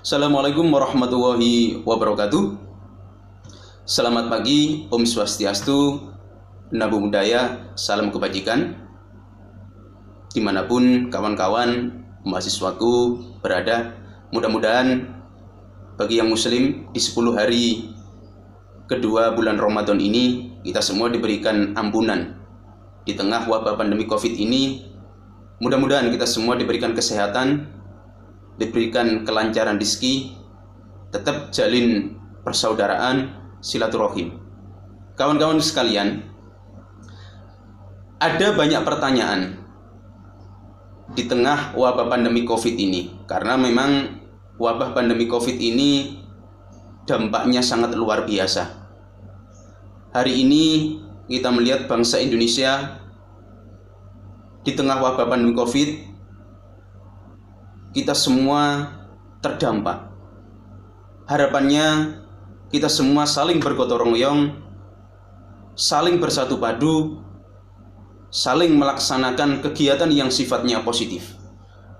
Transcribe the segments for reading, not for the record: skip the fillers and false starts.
Assalamualaikum warahmatullahi wabarakatuh. Selamat pagi, Om Swastiastu, Namo Buddhaya, salam kebajikan. Dimanapun kawan-kawan mahasiswaku berada, mudah-mudahan bagi yang muslim di 10 hari kedua bulan Ramadan ini kita semua diberikan ampunan. Di tengah wabah pandemi COVID ini, mudah-mudahan kita semua diberikan kesehatan, diberikan kelancaran rezeki, tetap jalin persaudaraan, silaturahim. Kawan-kawan sekalian, ada banyak pertanyaan di tengah wabah pandemi COVID ini, karena memang wabah pandemi COVID ini dampaknya sangat luar biasa. Hari ini kita melihat bangsa Indonesia di tengah wabah pandemi COVID, kita semua terdampak. Harapannya kita semua saling bergotong royong, saling bersatu padu, saling melaksanakan kegiatan yang sifatnya positif.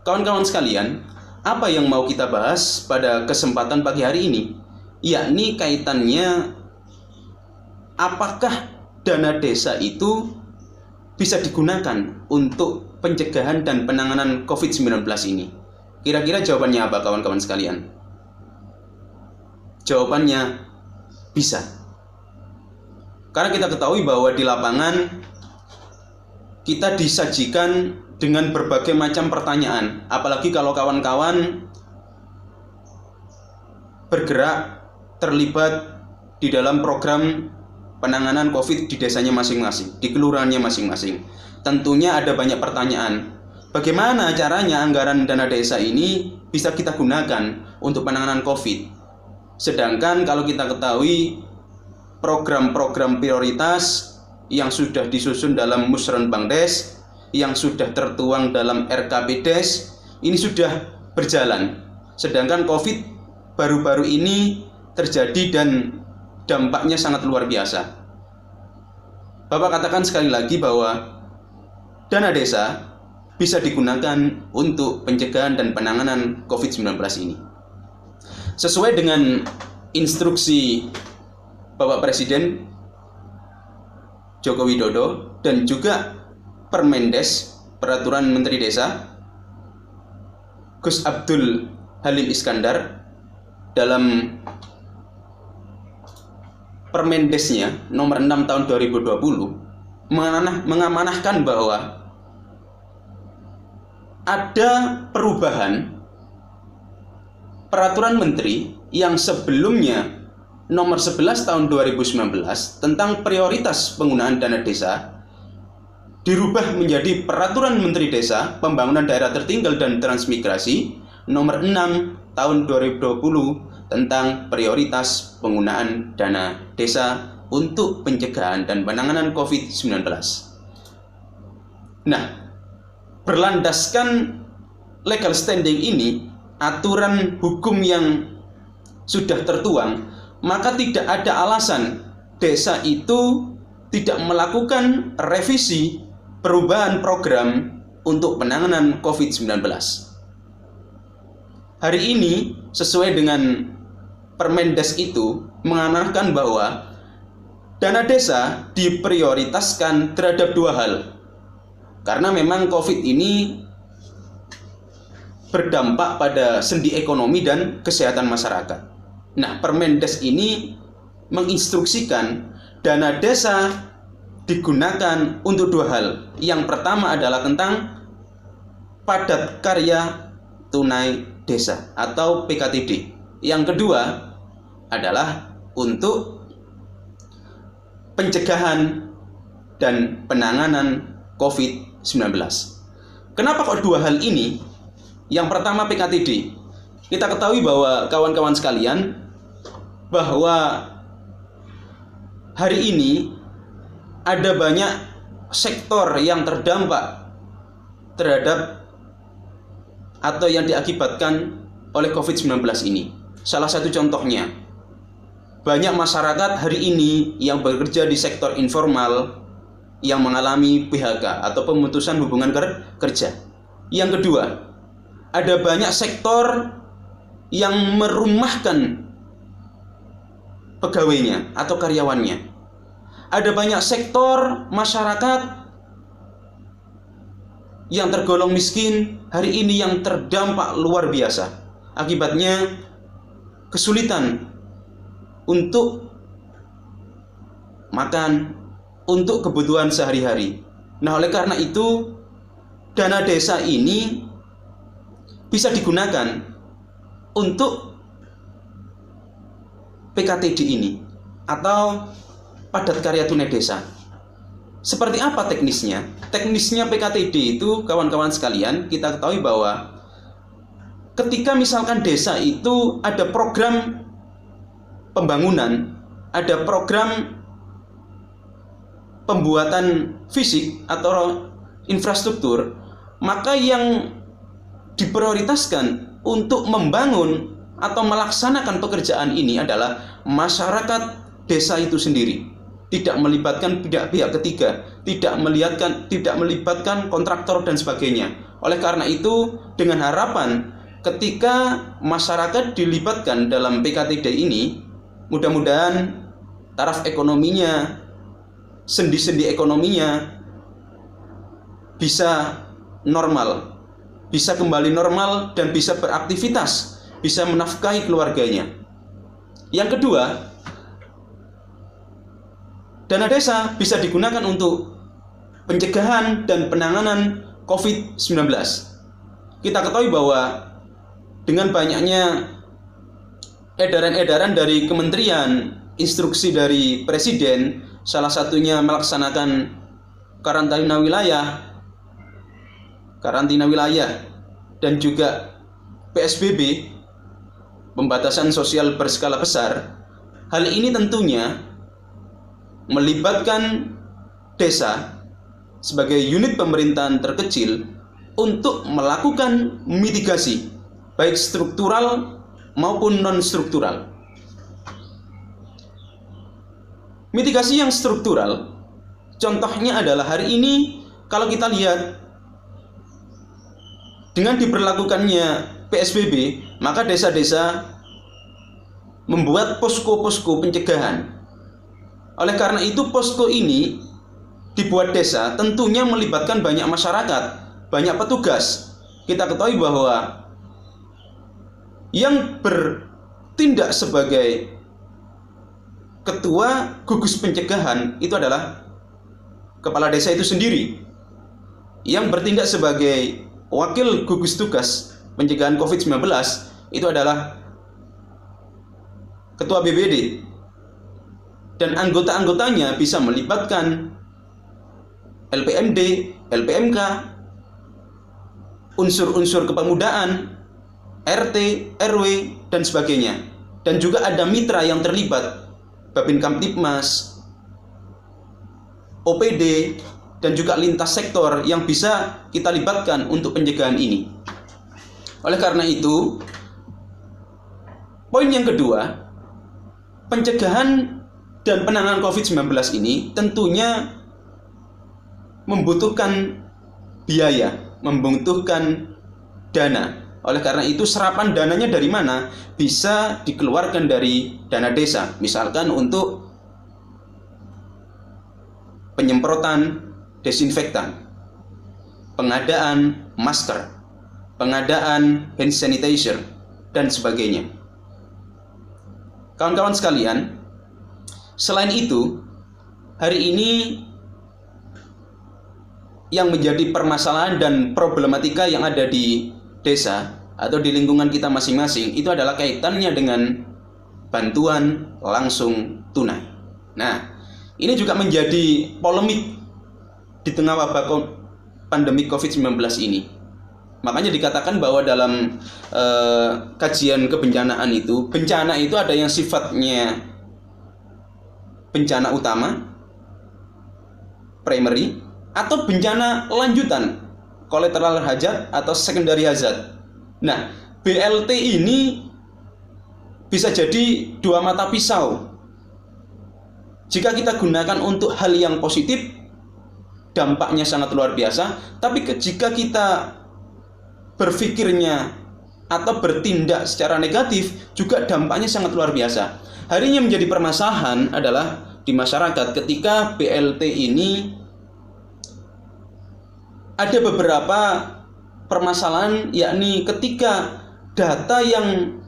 Kawan-kawan sekalian, apa yang mau kita bahas pada kesempatan pagi hari ini? Yakni kaitannya apakah dana desa itu bisa digunakan untuk pencegahan dan penanganan COVID-19 ini? Kira-kira jawabannya apa, kawan-kawan sekalian? Jawabannya bisa. Karena kita ketahui bahwa di lapangan kita disajikan dengan berbagai macam pertanyaan. Apalagi kalau kawan-kawan bergerak terlibat di dalam program penanganan COVID di desanya masing-masing, di kelurahannya masing-masing. Tentunya ada banyak pertanyaan. Bagaimana caranya anggaran dana desa ini bisa kita gunakan untuk penanganan COVID? Sedangkan kalau kita ketahui program-program prioritas yang sudah disusun dalam Musrenbangdes, yang sudah tertuang dalam RKPDes, ini sudah berjalan. Sedangkan COVID baru-baru ini terjadi dan dampaknya sangat luar biasa. Bapak katakan sekali lagi bahwa dana desa bisa digunakan untuk pencegahan dan penanganan COVID-19 ini. Sesuai dengan instruksi Bapak Presiden Joko Widodo dan juga Permendes, Peraturan Menteri Desa, Gus Abdul Halim Iskandar, dalam Permendesnya nomor 6 tahun 2020 mengamanahkan bahwa ada perubahan peraturan menteri yang sebelumnya nomor 11 tahun 2019 tentang prioritas penggunaan dana desa dirubah menjadi peraturan menteri desa, pembangunan daerah tertinggal dan transmigrasi nomor 6 tahun 2020 tentang prioritas penggunaan dana desa untuk pencegahan dan penanganan COVID-19. Nah, berlandaskan legal standing ini, aturan hukum yang sudah tertuang, maka tidak ada alasan desa itu tidak melakukan revisi perubahan program untuk penanganan COVID-19. Hari ini sesuai dengan Permendes itu mengamanahkan bahwa dana desa diprioritaskan terhadap dua hal. Karena memang COVID ini berdampak pada sendi ekonomi dan kesehatan masyarakat. Nah, Permendes ini menginstruksikan dana desa digunakan untuk dua hal. Yang pertama adalah tentang padat karya tunai desa atau PKTD. Yang kedua adalah untuk pencegahan dan penanganan COVID-19. Kenapa kok dua hal ini? Yang pertama PKTD. Kita ketahui bahwa kawan-kawan sekalian, bahwa hari ini ada banyak sektor yang terdampak terhadap atau yang diakibatkan oleh COVID-19 ini. Salah satu contohnya, banyak masyarakat hari ini yang bekerja di sektor informal yang mengalami PHK atau pemutusan hubungan kerja. Yang kedua, ada banyak sektor yang merumahkan pegawainya atau karyawannya. Ada banyak sektor masyarakat yang tergolong miskin hari ini yang terdampak luar biasa. Akibatnya kesulitan untuk makan, untuk kebutuhan sehari-hari. Nah, oleh karena itu dana desa ini bisa digunakan untuk PKTD ini atau padat karya tunai desa. Seperti apa teknisnya? Teknisnya PKTD itu, kawan-kawan sekalian, kita ketahui bahwa ketika misalkan desa itu ada program pembangunan, ada program pembuatan fisik atau infrastruktur, maka yang diprioritaskan untuk membangun atau melaksanakan pekerjaan ini adalah masyarakat desa itu sendiri, tidak melibatkan pihak ketiga, tidak melibatkan kontraktor dan sebagainya. Oleh karena itu, dengan harapan ketika masyarakat dilibatkan dalam PKTD ini, mudah-mudahan taraf ekonominya, sendi-sendi ekonominya bisa normal, bisa kembali normal dan bisa beraktivitas, bisa menafkahi keluarganya. Yang kedua, dana desa bisa digunakan untuk pencegahan dan penanganan COVID-19. Kita ketahui bahwa dengan banyaknya edaran-edaran dari kementerian, instruksi dari presiden, salah satunya melaksanakan karantina wilayah dan juga PSBB, pembatasan sosial berskala besar. Hal ini tentunya melibatkan desa sebagai unit pemerintahan terkecil untuk melakukan mitigasi baik struktural maupun non-struktural. Mitigasi yang struktural contohnya adalah hari ini kalau kita lihat dengan diberlakukannya PSBB, maka desa-desa membuat posko-posko pencegahan. Oleh karena itu posko ini dibuat desa tentunya melibatkan banyak masyarakat, banyak petugas. Kita ketahui bahwa yang bertindak sebagai ketua gugus pencegahan itu adalah kepala desa itu sendiri. Yang bertindak sebagai wakil gugus tugas pencegahan COVID-19 itu adalah ketua BPD. Dan anggota-anggotanya bisa melibatkan LPMD, LPMK, unsur-unsur kepemudaan, RT, RW, dan sebagainya. Dan juga ada mitra yang terlibat, Babin Kamtibmas, OPD, dan juga lintas sektor yang bisa kita libatkan untuk pencegahan ini. Oleh karena itu, poin yang kedua, pencegahan dan penanganan COVID-19 ini tentunya membutuhkan biaya, membutuhkan dana. Oleh karena itu serapan dananya dari mana? Bisa dikeluarkan dari dana desa. Misalkan untuk penyemprotan desinfektan, pengadaan masker, pengadaan hand sanitizer, dan sebagainya. Kawan-kawan sekalian, selain itu, hari ini yang menjadi permasalahan dan problematika yang ada di desa atau di lingkungan kita masing-masing itu adalah kaitannya dengan bantuan langsung tunai. Nah, ini juga menjadi polemik di tengah wabah pandemi COVID-19 ini. Makanya dikatakan bahwa dalam kajian kebencanaan itu, bencana itu ada yang sifatnya bencana utama, primary, atau bencana lanjutan, collateral hazard atau secondary hazard. Nah, BLT ini bisa jadi dua mata pisau. Jika kita gunakan untuk hal yang positif, dampaknya sangat luar biasa. Tapi jika kita berpikirnya atau bertindak secara negatif juga dampaknya sangat luar biasa. Hari ini menjadi permasalahan adalah di masyarakat ketika BLT ini ada beberapa permasalahan, yakni ketika data yang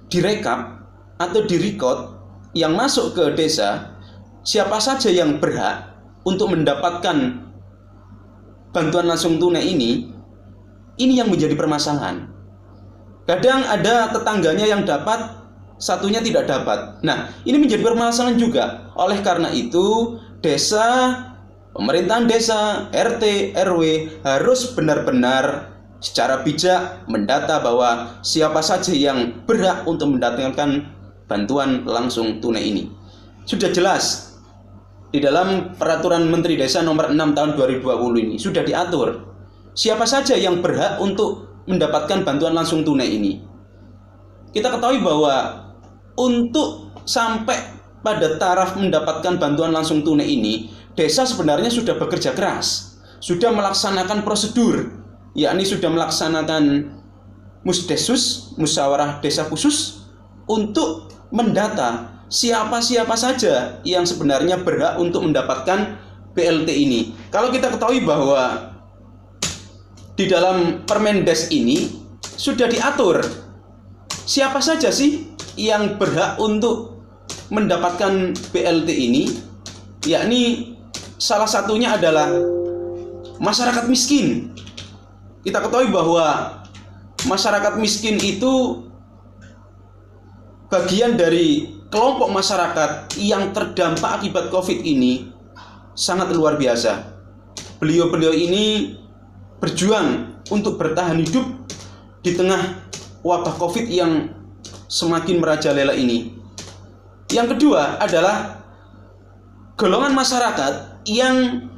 direkap atau direcord yang masuk ke desa, siapa saja yang berhak untuk mendapatkan bantuan langsung tunai ini yang menjadi permasalahan. Kadang ada tetangganya yang dapat, satunya tidak dapat. Nah, ini menjadi permasalahan juga. Oleh karena itu, desa, pemerintahan desa, RT, RW harus benar-benar secara bijak mendata bahwa siapa saja yang berhak untuk mendapatkan bantuan langsung tunai ini. Sudah jelas di dalam Peraturan Menteri Desa nomor 6 tahun 2020 ini sudah diatur siapa saja yang berhak untuk mendapatkan bantuan langsung tunai ini. Kita ketahui bahwa untuk sampai pada taraf mendapatkan bantuan langsung tunai ini, desa sebenarnya sudah bekerja keras, sudah melaksanakan prosedur, yakni sudah melaksanakan musdesus, musyawarah desa khusus, untuk mendata siapa-siapa saja yang sebenarnya berhak untuk mendapatkan BLT ini. Kalau kita ketahui bahwa di dalam Permendes ini sudah diatur siapa saja sih yang berhak untuk mendapatkan BLT ini, yakni salah satunya adalah masyarakat miskin. Kita ketahui bahwa masyarakat miskin itu bagian dari kelompok masyarakat yang terdampak akibat COVID ini sangat luar biasa. Beliau-beliau ini berjuang untuk bertahan hidup di tengah wabah COVID yang semakin merajalela ini. Yang kedua adalah golongan masyarakat yang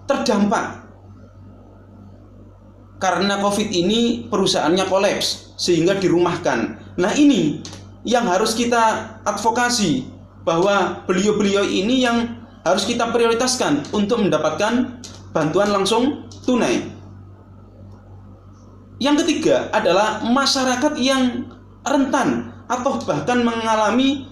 terdampak karena COVID ini, perusahaannya kolaps sehingga dirumahkan. Nah, ini yang harus kita advokasi, bahwa beliau-beliau ini yang harus kita prioritaskan untuk mendapatkan bantuan langsung tunai. Yang ketiga adalah masyarakat yang rentan atau bahkan mengalami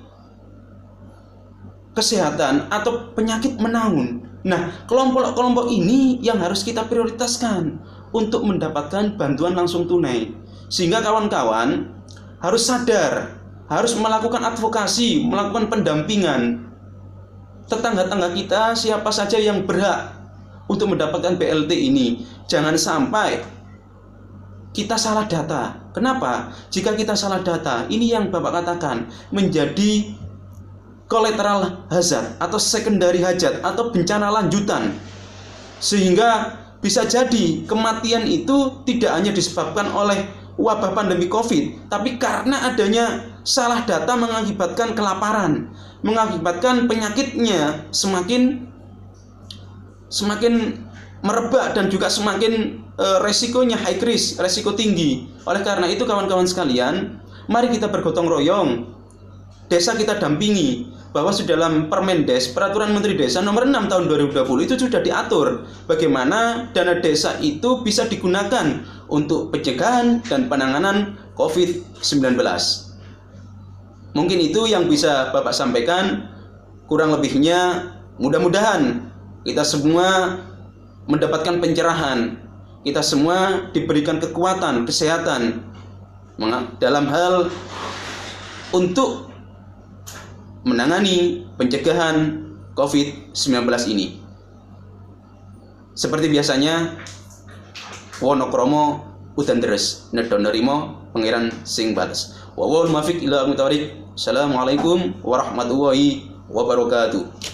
kesehatan atau penyakit menaun. Nah, kelompok-kelompok ini yang harus kita prioritaskan untuk mendapatkan bantuan langsung tunai. Sehingga kawan-kawan harus sadar, harus melakukan advokasi, melakukan pendampingan. Tetangga-tetangga kita siapa saja yang berhak untuk mendapatkan BLT ini. Jangan sampai kita salah data. Kenapa? Jika kita salah data, ini yang Bapak katakan menjadi collateral hazard atau secondary hajat atau bencana lanjutan, sehingga bisa jadi kematian itu tidak hanya disebabkan oleh wabah pandemi COVID, tapi karena adanya salah data mengakibatkan kelaparan, mengakibatkan penyakitnya semakin merebak dan juga semakin resikonya high risk, resiko tinggi. Oleh karena itu kawan-kawan sekalian, mari kita bergotong royong, desa kita dampingi, bahwa di dalam Permendes, Peraturan Menteri Desa nomor 6 tahun 2020 itu sudah diatur bagaimana dana desa itu bisa digunakan untuk pencegahan dan penanganan COVID-19. Mungkin itu yang bisa Bapak sampaikan. Kurang lebihnya mudah-mudahan kita semua mendapatkan pencerahan, kita semua diberikan kekuatan, kesehatan dalam hal untuk menangani pencegahan COVID-19 ini. Seperti biasanya, Wonokromo udan deres nedonerimo pangeran sing balas. Wawul muwaffiq ila muqtarik. Assalamualaikum warahmatullahi wabarakatuh.